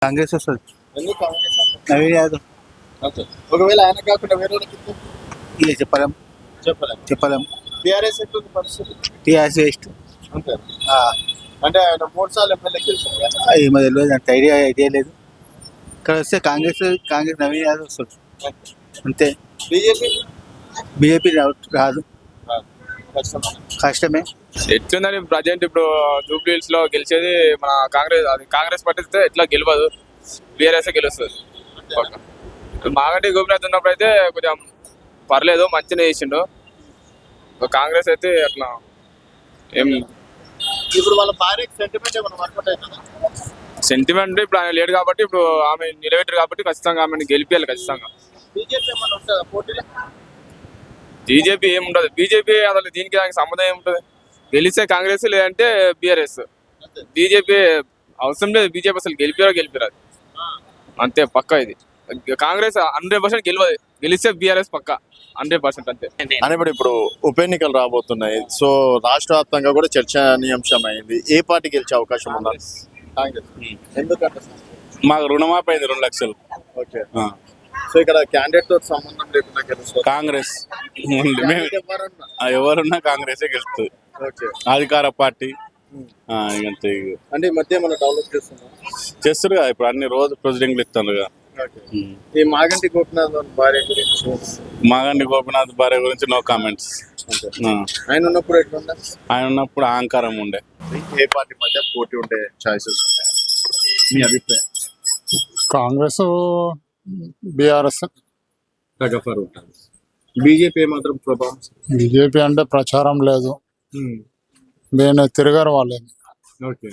కాంగ్రెస్ వస్తుంది. ఎందుకు కాంగ్రెస్ అంటే? నవీన్ యాదవ్. ఓకే. ఒకవేళ ఆయన కాకుండా వేరే వాళ్ళకి ఇస్తే ఇక చెప్పలేం చెప్పలేం. టీఆర్ఎస్ ఎట్లుంది పరిస్థితి? TRS waste. అంతే. అంటే ఆయన 3 సార్లు ఎమ్మెల్యే గెలిచారు కదా? ఏమో తెలియదు, అంత ఐడియా లేదు. ఇక్కడ వస్తే కాంగ్రెస్ నవీన్ యాదవ్ వస్తుంది అంతే. బీజేపీ రాదు, కష్టమే. ఎట్లుందని ప్రజెంట్ ఇప్పుడు జూబ్లీ హిల్స్ లో గెలిచేది మన కాంగ్రెస్ పార్టీ ఎట్లా గెలవదు, బీఆర్ఎస్ గెలుస్తుంది. మాగంటి గోపినాథ్ ఉన్నప్పుడు అయితే కొంచెం పర్లేదు, మంచిగా చేసిండు. కాంగ్రెస్ అయితే అట్లా ఏం. ఇప్పుడు వాళ్ళ భార్య సెంటిమెంట్ ఏమైనా వర్కౌట్ అవుతుందా? సెంటిమెంట్ ఇప్పుడు ఆయన లేడు కాబట్టి, ఇప్పుడు ఆమె నిలబెట్టారు కాబట్టి ఖచ్చితంగా ఆమెను గెలిపియాలి ఖచ్చితంగా. బీజేపీ ఏమైనా ఉంటుందా పోటీలో? బీజేపీ ఏముండదు. బీజేపీ అసలు దీనికి దానికి సంబంధం ఏముంటుంది? గెలిస్తే కాంగ్రెస్, లేదంటే బీఆర్ఎస్. బీజేపీ అవసరం లేదు. బీజేపీ అసలు గెలిపిరాదు అంతే, పక్కా. ఇది కాంగ్రెస్ 100% గెలవదు, గెలిస్తే బీఆర్ఎస్ పక్కా 100% అంతే. అని ఇప్పుడు ఉప ఎన్నికలు రాబోతున్నాయి. సో రాష్ట్ర వ్యాప్తంగా కూడా చర్చనీయాంశం అయింది. ఏ పార్టీ గెలిచే అవకాశం ఉందా? కాంగ్రెస్. ఎందుకంటే మాకు రుణమాఫీ అయింది 2 లక్షలు. ఓకే. సో ఇక్కడ క్యాండిడేట్ తో సంబంధం లేకుండా గెలుస్తారు కాంగ్రెస్. ఎవరున్నా కాంగ్రెసే గెలుస్తుంది. ఓకే. అధికార పార్టీ అంతే. అంటే ఈ మధ్య ఏమైనా డెవలప్ చేస్తారు కదా, ఇప్పుడు అన్ని రోజు ప్రొసీడింగ్లు ఇస్తారు కదా. ఈ మాగంటి గోపినాథ్ భార్య గురించి? మాగంటి గోపినాథ్ భార్య గురించి నో కామెంట్స్. ఆయన ఉన్నప్పుడు ఎట్లుందా? ఆయన ఉన్నప్పుడు అహంకారం ఉండే. ఏ పార్టీ మధ్య పోటీ ఉండే ఛాయిసెస్ ఉంటాయి మీ అభిప్రాయం? కాంగ్రెస్, బీఆర్ఎస్. బీజేపీ మాత్రం ప్రభావం? బీజేపీ అంటే ప్రచారం లేదు, నేను తిరగారు వాళ్ళేమి. ఓకే.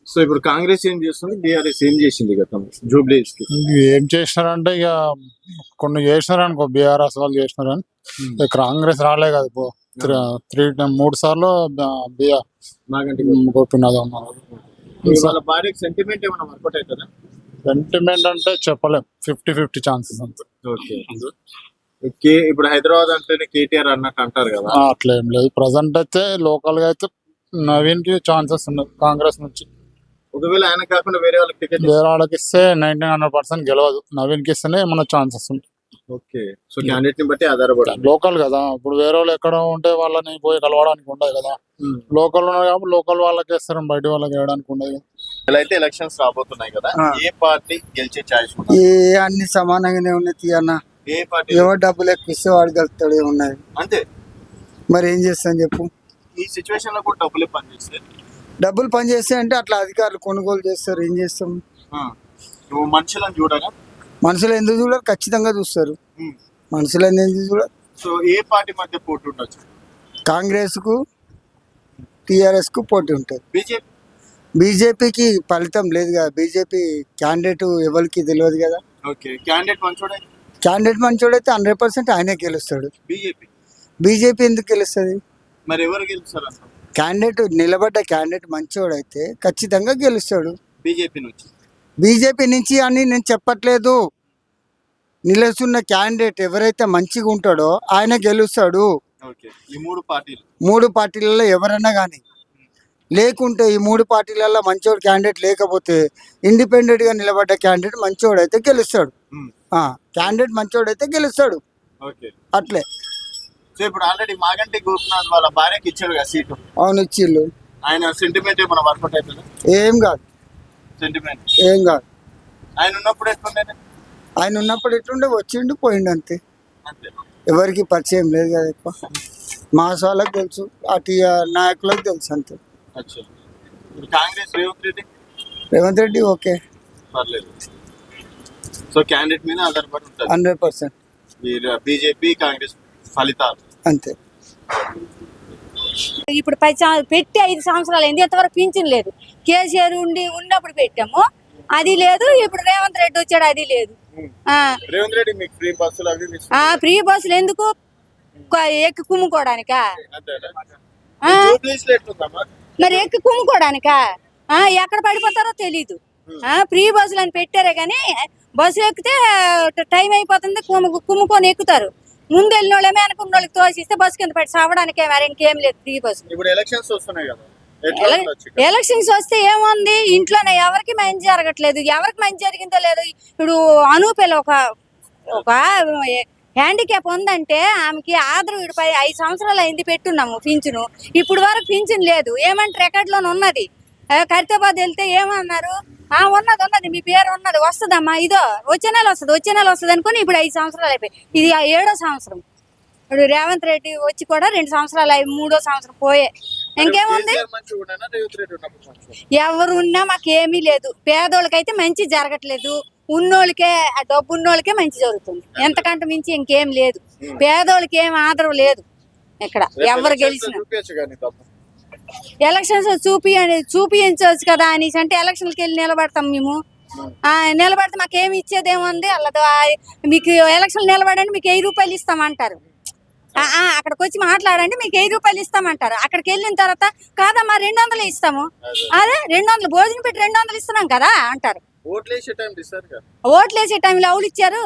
సో ఇప్పుడు కాంగ్రెస్ ఏం చేస్తుంది, బీఆర్ఎస్ ఏం చేసింది గతంలో జూబ్లీ హిల్స్ కి? ఏం చేసినారంటే ఇక కొన్ని చేసినారనుకో, బీఆర్ఎస్ వాళ్ళు చేసినారని. కాంగ్రెస్ రాలే కదా ఇప్పుడు 3 సార్లు గోపినాథ్ ఉన్నారు. వాళ్ళ భార్యకి సెంటిమెంట్ ఏమైనా వర్కౌట్ అవుతుందా? సెంటిమెంట్ అంటే చెప్పలేం, 50-50 ఛాన్సెస్ అంతే. ఓకే. ఇప్పుడు హైదరాబాద్ అంటే కేటీఆర్ అన్నట్టు అంటారు కదా, అట్లా ఏం లేదు. ప్రజెంట్ అయితే లోకల్ గా అయితే నవీన్ కి ఛాన్సెస్ ఉన్నాయి కాంగ్రెస్ నుంచి. ఒకవేళ ఆయన కాకుండా వేరే వాళ్ళకి టికెట్, వేరే వాళ్ళకి ఇస్తే 99% గెలవదు, నవీన్ కి ఇస్తేనే ఏమన్నా ఛాన్సెస్ ఉంటాయి. ఓకే. సో క్యాండిడేట్ ని బట్టి ఆధారపడి లోకల్ కదా, ఇప్పుడు వేరే వాళ్ళు ఎక్కడ ఉంటే వాళ్ళని పోయి కలవడానికి ఉండదు కదా. లోకల్ ఉన్నారు కాబట్టి లోకల్ వాళ్ళకి ఇస్తారు, బయట వాళ్ళకి వేయడానికి ఉండదు. ఇలా అయితే ఎలక్షన్స్ రాబోతున్నాయి కదా, ఏ పార్టీ గెలిచే ఛాయిస్? అన్ని సమానంగానే ఉన్నాయి అన్న. ఏ పార్టీ? ఎవరు డబ్బులు ఎక్కువ ఇస్తే వాడు గెలుస్తాడు, ఏమున్నది అంతే. మరి ఏం చేస్తాను చెప్పు? ఈ సిచ్యువేషన్ లో కూడా డబ్బులు పనిచేస్తే అంటే అట్లా అధికారులు కొనుగోలు చేస్తారు, ఏం చేస్తాం? నువ్వు మనుషులను చూడగా? మనుషులు ఎందుకు చూడరు, ఖచ్చితంగా చూస్తారు. మనుషులు ఎందుకు చూడరు? సో ఏ పార్టీ మధ్య పోటీ ఉండొచ్చు? కాంగ్రెస్ కు టిఆర్ఎస్ కు పోటీ ఉంటుంది. బీజేపీకి ఫలితం లేదు కదా, బీజేపీ క్యాండిడేట్ ఎవరికి తెలియదు కదా. ఓకే. క్యాండిడేట్ మంచోడైతే 100% ఆయనే గెలుస్తాడు. బీజేపీ ఎందుకు గెలుస్తుంది? మరి ఎవరు గెలుస్తారు? నిలబడ్డ క్యాండిడేట్ మంచోడైతే ఖచ్చితంగా గెలుస్తాడు. బీజేపీ నుంచి అని నేను చెప్పట్లేదు, నిలుస్తున్న క్యాండిడేట్ ఎవరైతే మంచిగా ఉంటాడో ఆయన గెలుస్తాడు. ఈ 3 పార్టీలలో ఎవరన్నా కానీ. లేకుంటే ఈ 3 పార్టీలలో మంచోడు క్యాండిడేట్ లేకపోతే ఇండిపెండెంట్ గా నిలబడ్డ క్యాండిడేట్ మంచోడైతే గెలుస్తాడు. క్యాండిడేట్ మంచోడైతే గెలుస్తాడు, అట్లే. సో ఇప్పుడు ఆల్రెడీ మాగంటి గోపినాథ్ వాళ్ళ భార్యకి ఇచ్చాడు కదా సీటు. అవును, ఇచ్చిళ్ళు. ఆయన సెంటిమెంట్ ఏమైనా వర్కౌట్ అవుతుంది? ఏం కాదు. సెంటిమెంట్ ఏం కాదు. ఆయన ఉన్నప్పుడు ఎట్లుండే, వచ్చిండు పోయిండు అంతే. ఎవరికి పరిచయం లేదు కదా ఎక్కువ. మాస్ వాళ్ళకి తెలుసు, అటు నాయకులకు తెలుసు అంతే. కాంగ్రెస్ రేవంత్ రెడ్డి ఓకే, పర్లేదు. సో క్యాండిడేట్ మీద ఆధారపడి ఉంటుంది 100%. బీజేపీ కాంగ్రెస్ ఫలితాలు అంతే. ఇప్పుడు పెట్టి 5 సంవత్సరాలు అయింది, ఎంతవరకు పింఛన్ లేదు. కేసీఆర్ ఉన్నప్పుడు పెట్టాము, అది లేదు. ఇప్పుడు రేవంత్ రెడ్డి వచ్చాడు, అది లేదు. ఫ్రీ బస్సులు ఎందుకు? ఎక్కి కుమ్ముకోవడానికా? మరి ఎక్కి కుమ్ముకోవడానికా? ఎక్కడ పడిపోతారో తెలీదు. ఫ్రీ బస్సులు అని పెట్టారే కానీ బస్సు ఎక్కితే టైం అయిపోతుంది, కుమ్ముకొని ఎక్కుతారు. ముందు వెళ్ళిన వాళ్ళమే అనుకున్న వాళ్ళకి తోసిస్తే బస్సు కింద పడి సావడానికే, మరి ఇంకేం లేదు. Free bus. ఇప్పుడు ఎలక్షన్స్ వస్తున్నాయి కదా, ఎట్లా ఉండొచ్చు ఇక్కడ? ఎలక్షన్స్ వస్తే ఏముంది, ఇంట్లోనే ఎవరికి మంచి జరగట్లేదు. ఎవరికి మంచి జరిగిందో లేదు. ఇప్పుడు అనూపేలో ఒక హ్యాండిక్యాప్ ఉందంటే ఆమెకి ఆధార్ విడిపోయి 5 సంవత్సరాలు అయింది పెట్టున్నాము పింఛను. ఇప్పుడు వరకు పింఛను లేదు. ఏమంటే రికార్డులోనే ఉన్నది. ఖైరతాబాద్ వెళ్తే ఏమన్నారు, ఉన్నది మీ పేరు ఉన్నది, వస్తుందమ్మా, ఇదో వచ్చే నెల వస్తుంది అనుకుని ఇప్పుడు 5 సంవత్సరాలు అయిపోయి, ఇది 7వ సంవత్సరం. ఇప్పుడు రేవంత్ రెడ్డి వచ్చి కూడా 2 సంవత్సరాలు అయి 3వ సంవత్సరం పోయే. ఇంకేముంది, కేసీఆర్ మంచిగా ఉండేనా, రేవంత్ రెడ్డి ఉన్నప్పుడు మంచిగా? ఎవరు ఉన్నా మాకేమీ లేదు. పేదోళ్ళకైతే మంచి జరగట్లేదు. ఉన్నోళ్ళకే, ఆ డబ్బు ఉన్నోళ్ళకే మంచి జరుగుతుంది. ఎంతకంటే మించి ఇంకేం లేదు. పేదోళ్ళకి ఏం ఆదరవు లేదు ఇక్కడ. ఎవరు గెలిచినా చూపించచ్చు కానీ తప్ప. ఎలక్షన్స్ చూపించవచ్చు కదా అనేసి అంటే ఎలక్షన్కి వెళ్ళి నిలబడతాం మేము. నిలబడితే మాకేమి ఇచ్చేదేముంది, అలా మీకు ఎలక్షన్ నిలబడండి మీకు 1000 రూపాయలు ఇస్తామంటారు. అక్కడికి వచ్చి మాట్లాడండి మీకు 1000 రూపాయలు ఇస్తామంటారు. అక్కడికి వెళ్ళిన తర్వాత కాదమ్మా 200 ఇస్తాము, అదే 200 భోజనం పెట్టి 200 ఇస్తున్నాం కదా అంటారు. ఓట్లేసే టైం ఇస్తారు కదా. ఓట్లేసే టైంలో అవులు ఇచ్చారు,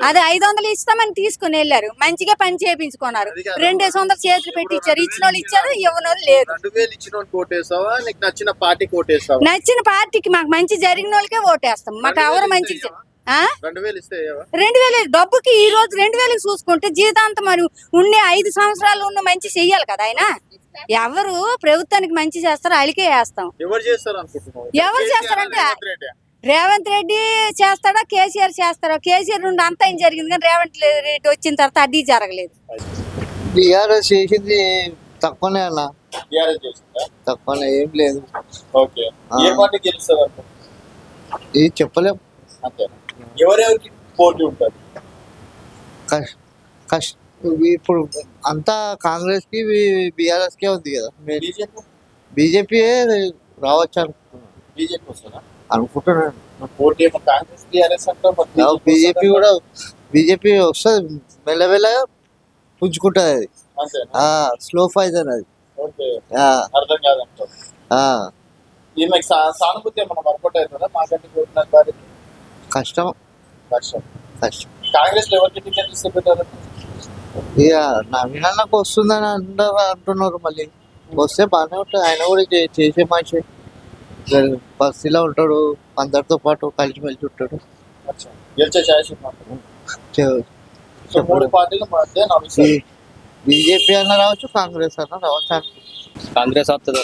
అదే 500 ఇస్తామని తీసుకుని వెళ్ళారు. మంచిగా పని చేయించుకున్నారు. 200 చేతులు పెట్టి ఇచ్చారు. ఇచ్చిన వాళ్ళు ఇచ్చారు, ఇవ్వని వాళ్ళు లేదు. 2000 ఇచ్చిన వాళ్ళకి ఓటేస్తావా, నీకు నచ్చిన పార్టీకి ఓటేస్తావా? నచ్చిన పార్టీకి, మాకు మంచి జరిగిన వాళ్ళకే ఓటేస్తాం. మాకు ఎవరు మంచి 2000 ఇస్తే 2000 డబ్బుకి ఈ రోజు 2000 చూసుకుంటే జీవితాంతం మరి ఉండే 5 సంవత్సరాలు ఉన్న మంచి చెయ్యాలి కదా ఆయన. ఎవరు ప్రభుత్వానికి మంచి చేస్తారో అలికే వేస్తాం. ఎవరు చేస్తారు అనుకుంటున్నావు? ఎవరు చేస్తారంటే రేవంత్ రెడ్డి. రేవంత్ రెడ్డి చేస్తాడా, కేసీఆర్ చేస్తాడా? కేసీఆర్ నుండి అంతా ఏం జరిగింది కానీ రేవంత్ రెడ్డి వచ్చిన తర్వాత అది జరగలేదు. బీఆర్ఎస్ చేసింది తక్కువనే అన్న, టీఆర్ఎస్ చేసిందా? తక్కువనే, ఏం లేదు. ఓకే, ఏ పార్టీ గెలుస్తుంది అనుకుంటున్నావు? ఇది చెప్పలేం. అంతేనా? ఎవరెవరికి పోటీ ఉంటుంది? కష్ట ఇప్పుడు అంతా కాంగ్రెస్ కి బీఆర్ఎస్ కే ఉంది కదా. బీజేపీ బీజేపీ రావచ్చు బీజేపీ వస్తుందా అనుకుంటున్నాను. పోటీ ఏమో కాంగ్రెస్ టీఆర్ఎస్ అంటారు. బీజేపీ కూడా, బీజేపీ వస్తుంది మెల్లమెల్లగా పుంజుకుంటుంది. అది అంతేనా? స్లో ఫైజన్ అది. ఓకే, అర్థం కాదంటారు. ఈమెకి సానుభూతి ఏమన్నా వర్కౌట్ అవుతుందా? మాకంటే కోరుకున్నారు వారికి కష్టం కష్టం. కష్టం. కాంగ్రెస్ లో ఎవరికి టికెట్ ఇస్తే పెట్టారు? ఇక నవీనాలకు వస్తుందని అంటున్నారు. మళ్ళీ వస్తే బాగానే ఉంటుంది. ఆయన కూడా చేసే మనిషి, బస్సులో ఉంటాడు, అందరితో పాటు కలిసిమెలిసి ఉంటాడు. గెలిచే ఛాయిస్ సో 3 పార్టీల మధ్య నడుస్తుంది. బీజేపీ అన్న రావచ్చు, కాంగ్రెస్ అన్న రావచ్చు. కాంగ్రెస్ వస్తుంది.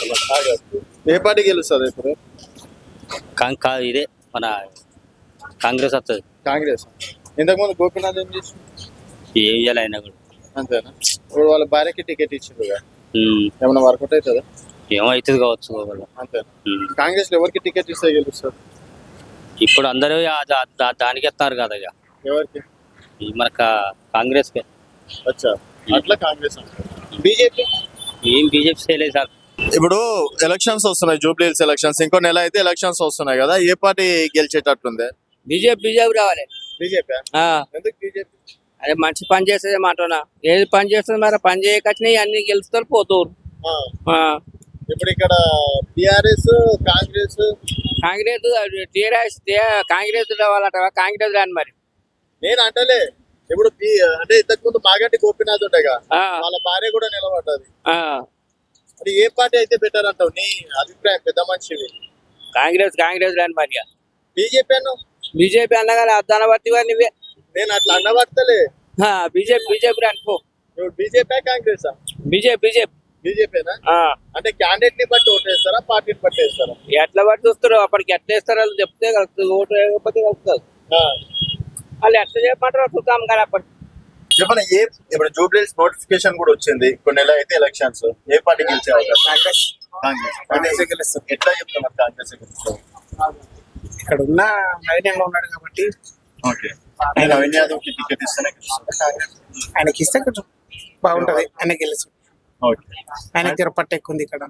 ఏ పార్టీ గెలుస్తుంది ఇప్పుడు? ఇదే మన కాంగ్రెస్ వస్తుంది. కాంగ్రెస్. ఇంతకుముందు గోపీనాథ్ ఏం చేసి ఏం చేయాలి ఆయన కూడా. అంతేనా? ఇప్పుడు వాళ్ళ భార్యకి టికెట్ ఇచ్చింది, ఏమన్నా వర్కౌట్ అవుతుందా? ఏమో అవుతుంది కావచ్చు. అంతేనా? కాంగ్రెస్ లో ఎవరికి టికెట్ ఇస్తే గెలుస్తారు? ఇప్పుడు అందరూ దానికి ఇస్తున్నారు కదా. ఇక ఎవరికి? మన కాంగ్రెస్ కే. అచ్చా, అట్లా కాంగ్రెస్. బీజేపీ ఏం బీజేపీ చేయలేదు సార్. ఇప్పుడు ఎలక్షన్స్ వస్తున్నాయి, జూబ్లీ హిల్స్ ఎలక్షన్స్. ఇంకో నెల అయితే ఎలక్షన్స్ వస్తున్నాయి కదా. ఏ పార్టీ గెలిచేటట్టుంది? బీజేపీ రావాలి. బీజేపీ. ఎందుకు బీజేపీ? అదే మంచి పని చేసేది మాటనా, ఏది పని చేస్తుంది మరి. పని చేయకొచ్చినాయి అన్ని గెలుస్తారు పోతారు. ఇప్పుడు ఇక్కడ టిఆర్ఎస్ కాంగ్రెస్ టీఆర్ఎస్ కాంగ్రెస్ రావాలట. కాంగ్రెస్ రాని మరి. నేను అంటలే, ఇప్పుడు అంటే ఇంతకు ముందు మాగంటి గోపీనాథ్ ఉండేగా, వాళ్ళ భార్య కూడా నిలబడ్డది. అది ఏ పార్టీ అయితే బెటర్ అంటావు నీ అభిప్రాయం, పెద్ద మనిషివి? కాంగ్రెస్ రాని మరి. బీజేపీ అన్న బీజేపీ అన్నగా అద్దనబట్టి నువ్వే. నేను అట్లా అన్నబడతలే. బీజేపీ రాని పో. బీజేపీ కాంగ్రెస్? బీజేపీనా? అంటే క్యాండిడేట్ ని బట్టి ఓటేస్తారా, పార్టీని బట్టి వేస్తారా? ఎట్లా బట్టి చూస్తారు, అప్పటికి ఎట్లా వేస్తారు వాళ్ళు చెప్తే కలుస్తుంది. ఓటు వేయకపోతే కలుస్తుంది. వాళ్ళు ఎట్లా చెప్పమంటారు చూద్దాం కానీ అప్పటి. చెప్పండి, ఇప్పుడు జూబ్లీ హిల్స్ నోటిఫికేషన్ కూడా వచ్చింది. కొన్ని నెల అయితే ఎలక్షన్స్. ఏ పార్టీ గెలిచే అవకాశం? కాంగ్రెస్ గెలుస్తుంది. ఎట్లా చెప్తున్నారు కాంగ్రెస్ గెలుస్తారు? ఇక్కడ ఉన్న నవీనంగా ఉన్నాడు కాబట్టి. ఓకే, నవీన్ యాదవ్ కి టికెట్ ఇస్తేనే ఆయనకి ఇస్తే కొంచెం బాగుంటది, ఆయన గెలుసు. ఆయన తిరుపతి ఎక్కువ ఉంది ఇక్కడ.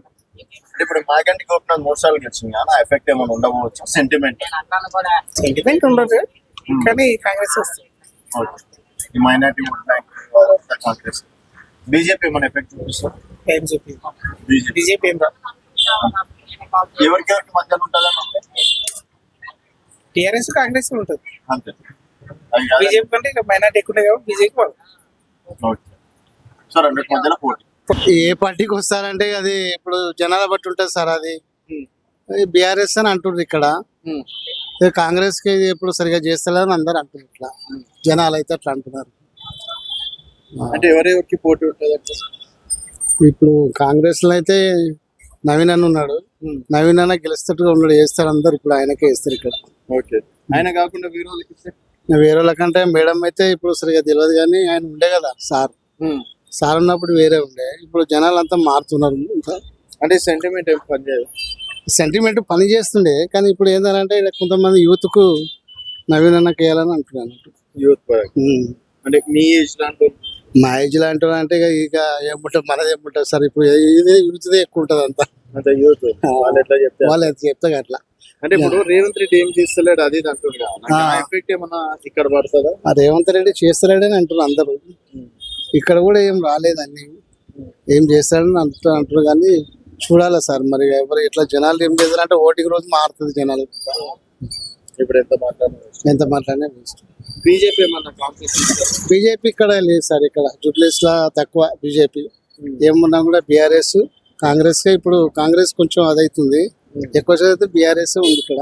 ఇప్పుడు మాగంటి గోపీనాథ్ 3 సార్లు గెలిచింది కానీ ఎఫెక్ట్ ఏమైనా ఉండవచ్చు? సెంటిమెంట్ ఉండదు కానీ కాంగ్రెస్ వస్తుంది. ఈ minority vote bank Congress. BJP ఏమైనా ఎఫెక్ట్ చూపిస్తుంది? బీజేపీ ఏం రాదు. ఎవరికెవరికి మధ్యలో ఉంటుందని అంటే టీఆర్ఎస్ కాంగ్రెస్ ఉంటుంది అంతే. బీజేపీ కంటే ఇక మైనార్టీ ఎక్కువ కాబట్టి బీజేపీ వాళ్ళు. సో 2 మధ్యలో పోటీ. ఏ పార్టీకి వస్తారంటే అది ఇప్పుడు జనాల బట్టి ఉంటుంది సార్. అది బీఆర్ఎస్ అని అంటున్నారు ఇక్కడ. కాంగ్రెస్ కి ఎప్పుడు సరిగా చేస్తలేదని అందరు అంటున్నారు. ఇట్లా జనాలు అయితే అట్లా అంటున్నారు. అంటే ఎవరెవరికి పోటీ ఉంటుంది? ఇప్పుడు కాంగ్రెస్ లో అయితే నవీన్ అన్న ఉన్నాడు. నవీన్ అన్న గెలుస్తట్టుగా ఉన్నాడు, వేస్తారు అందరు. ఇప్పుడు ఆయనకే వేస్తారు ఇక్కడ. ఓకే, ఆయన కాకుండా వేరే వాళ్ళకి ఇస్తే వేరే వాళ్ళకంటే మేడం అయితే ఇప్పుడు సరిగా తెలియదు, కానీ ఆయన ఉండే కదా సార్. సార్ ఉన్నప్పుడు వేరే ఉండే. ఇప్పుడు జనాలు అంతా మారుతున్నారు. అంటే సెంటిమెంట్ ఏం పనిచేయదు. సెంటిమెంట్ పని చేస్తుండే, కానీ ఇప్పుడు ఏంటంటే ఇక్కడ కొంతమంది యూత్ కు నవీన్ అన్నకి వేయాలని అంటున్నాను. యూత్ అంటే మీ ఏజ్ లాంటి మా ఏజ్ లాంటి అంటే ఇక ఏముంటుంది, మనది ఏముంటుంది సార్. ఇప్పుడు ఇది యూత్దే ఎక్కువ ఉంటుంది అంతా. అంటే యూత్ వాళ్ళు ఎట్లా చెప్తారు, వాళ్ళు చెప్తారు అట్లా. అంటే ఇప్పుడు రేవంత్ రెడ్డి ఏం చేస్తలేడు అది ఇది అంటున్నారు. ఎఫెక్ట్ ఏమన్నా ఇక్కడ పడుతుందా? రేవంత్ రెడ్డి చేస్తాడని అంటున్నారు అందరూ. ఇక్కడ కూడా ఏం రాలేదని, ఏం చేస్తాడని అంటారు. కానీ చూడాలి సార్ మరి ఎవరు ఎట్లా జనాలు ఏం చేస్తారంటే ఓటికి రోజు మారుతుంది జనాలు. ఇప్పుడు ఎంత మాట్లాడినా బీజేపీ ఏమన్నా కాంపిటీషన్? బీజేపీ ఇక్కడ లేదు సార్. ఇక్కడ జూబ్లీస్ లా తక్కువ బీజేపీ. ఏమున్నా కూడా బీఆర్ఎస్ కాంగ్రెస్ కే. ఇప్పుడు కాంగ్రెస్ కొంచెం అదైతుంది, ఎక్కువ శాతం బీఆర్ఎస్ ఉంది ఇక్కడ.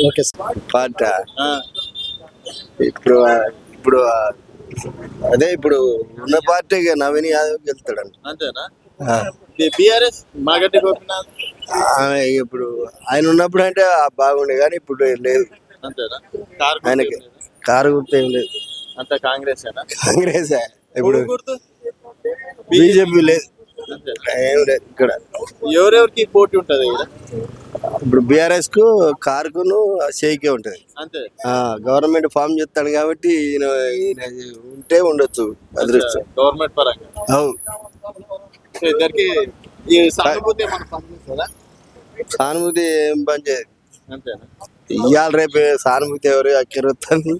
Okay sir. పాట ఇప్పుడు ఇప్పుడు అదే ఇప్పుడు ఉన్న పార్టీ నవీన్ యాదవ్ గెలుస్తాడంట. అంతేనా? బీఆర్ఎస్ మాగంటి గోపీనాథ్ ఇప్పుడు ఆయన ఉన్నప్పుడు అంటే బాగుండే, కానీ ఇప్పుడు లేదు. అంతేనా? ఆయనకి కారు గుర్తు ఏం లేదు. అంత కాంగ్రెస్ కాంగ్రెస్ ఇప్పుడు గుర్తు బీజేపీ లేదు, ఏం లేదు ఇక్కడ. ఎవరెవరికి పోటీ ఉంటది ఇక్కడ? ఇప్పుడు బీఆర్ఎస్ కు కారుకును షేకే ఉంటది. అంతే. గవర్నమెంట్ ఫామ్ చేస్తాడు కాబట్టి ఈయన ఉంటే ఉండొచ్చు అదృష్టం. గవర్నమెంట్ పరంగా అవును. ఇద్దరికి సానుభూతి ఏమన్నా పనిచేస్తుందా? సానుభూతి ఏం పని చేయదు. అంతేనా? ఇవాళ రేపు సానుభూతి ఎవరు అక్కరొస్తుంది,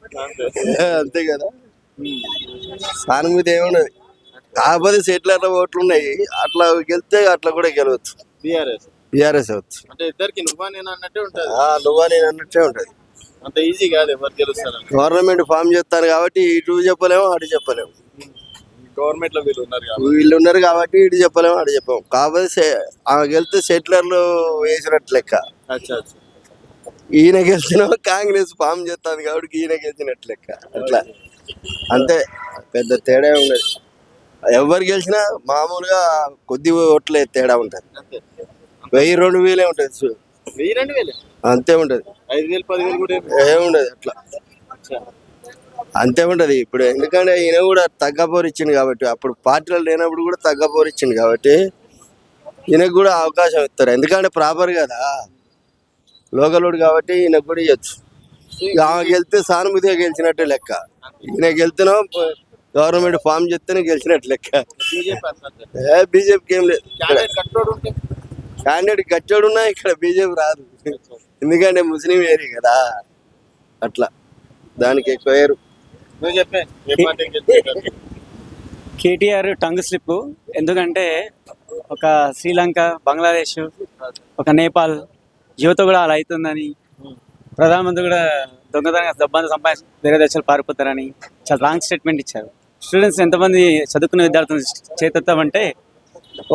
అంతే కదా. సానుభూతి ఏమున్నది, కాకపోతే సెటిలర్ల ఓట్లు ఉన్నాయి, అట్లా గెలిస్తే అట్లా కూడా గెలవచ్చు. బీఆర్ఎస్ అవచ్చు. అంటే ఇద్దరికి నువ్వా నేను అన్నట్టే ఉంటది. నువ్వా నేను అన్నట్టే ఉంటది. అంత ఈజీ కాదు ఎవరు గెలుస్తారు. గవర్నమెంట్ ఫామ్ చేస్తాను కాబట్టి ఇటు చెప్పలేము అటు చెప్పలేము. గవర్నమెంట్ లో వీళ్ళు ఉన్నారు కాబట్టి ఇటు చెప్పలేము అటు చెప్పలేము. కాకపోతే గెలిస్తే సెటిలర్లు వేసినట్టు లెక్క. ఈయన గెలిచిన కాంగ్రెస్ ఫామ్ చేస్తాను కాబట్టి ఈయన గెలిచినట్టు లెక్క. అట్లా అంతే, పెద్ద తేడా ఉండదు. ఎవరు గెలిచినా మామూలుగా కొద్ది ఓట్లే తేడా ఉంటది. 1000-2000 ఉంటది. 1000-2000 అంతే ఉంటది. 5000 10,000 కూడా ఏముండదు అట్లా, అంతే ఉంటది. ఇప్పుడు ఎందుకంటే ఈయన కూడా తగ్గపోరు ఇచ్చింది కాబట్టి, అప్పుడు పార్టీలో లేనప్పుడు కూడా తగ్గపోరు ఇచ్చింది కాబట్టి ఈయనకు కూడా అవకాశం ఇస్తారు. ఎందుకంటే ప్రాపర్ కదా, లోకలోడు కాబట్టి ఈయనకు కూడా ఇవ్వచ్చు. ఆమె గెలిస్తే సానుభూతిగా గెలిచినట్టే లెక్క. ఈయన గెలితేనో గవర్నమెంట్ ఫామ్ చేస్తేనే గెలిచినట్టు లెక్క. బీజేపీకి ఏం లేదు. క్యాండిడేట్ గచ్చోడున్నా ఇక్కడ బీజేపీ రాదు, ఎందుకంటే ముస్లిం ఏరియా కదా. అట్లా దానికి ఎక్కువ వేరు. KTR tongue slip. ఎందుకంటే ఒక శ్రీలంక, బంగ్లాదేశ్, ఒక నేపాల్ యువత కూడా అలా అవుతుందని, ప్రధానమంత్రి కూడా దొంగతనంగా డబ్బంతా సంపాదించి వేరే దేశాలు పారిపోతారని చాలా రాంగ్ స్టేట్మెంట్ ఇచ్చారు. స్టూడెంట్స్ ఎంతమంది చదువుకునే విద్యార్థులు చేతెత్తామంటే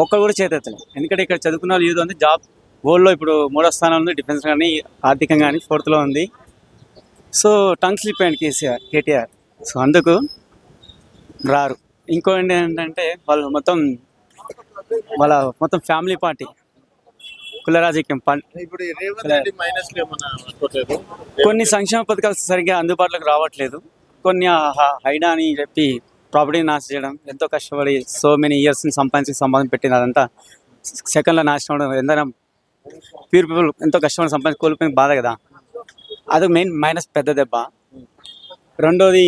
ఒక్కరు కూడా చేతెత్తలేదు. ఎందుకంటే ఇక్కడ చదువుకున్న వాళ్ళు యూత్ ఉంది. జాబ్ వరల్డ్లో ఇప్పుడు 3వ స్థానంలో ఉంది, డిఫెన్స్ కానీ ఆర్థికంగా కానీ 4th ఉంది. So tongue slip and KTR. So అందుకు రారు. ఇంకోటి ఏంటంటే వాళ్ళు మొత్తం ఫ్యామిలీ పార్టీ, కుల రాజకీయం. కొన్ని సంక్షేమ పథకాలు సరిగ్గా అందుబాటులోకి రావట్లేదు. కొన్ని హైడా అని చెప్పి ప్రాపర్టీని నాశనం చేయడం, ఎంతో కష్టపడి సో మెనీ ఇయర్స్ని సంపాదన పెట్టింది, అదంతా సెకండ్లో నాశనం అవడం. ఎంతైనా ప్యూర్ పీపుల్ ఎంతో కష్టపడి సంపాదించి కోల్పోయిన బాధ కదా. అది మెయిన్ మైనస్, పెద్ద దెబ్బ. రెండోది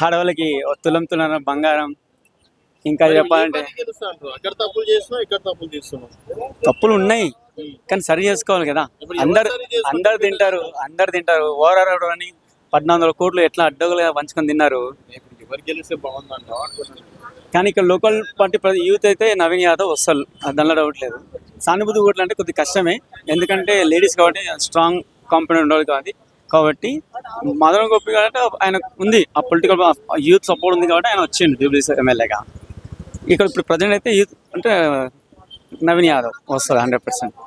ఆడవాళ్ళకి తులం బంగారం. ఇంకా చెప్పాలంటే తప్పులు ఉన్నాయి, కానీ సరి చేసుకోవాలి కదా. అందరు తింటారు. ఓవరాల్ అని 1400 కోట్లు ఎట్లా అడ్డగులుగా పంచుకొని తిన్నారు. కానీ ఇక్కడ లోకల్ పార్టీ యూత్ అయితే నవీన్ యాదవ్ వస్తారు, దానిలో డౌట్ లేదు. సానుభూతి ఓట్లు అంటే కొద్దిగా కష్టమే, ఎందుకంటే లేడీస్ కాబట్టి స్ట్రాంగ్ కాంపిటెంట్ ఉండాలి కాబట్టి మదన్ గోపి కాబట్టి ఆయన ఉంది, ఆ పొలిటికల్ యూత్ సపోర్ట్ ఉంది కాబట్టి ఆయన వచ్చిండు జూబ్లీస్ ఎమ్మెల్యేగా. ఇక్కడ ఇప్పుడు ప్రజెంట్ అయితే యూత్ అంటే నవీన్ యాదవ్ వస్తుంది 100%.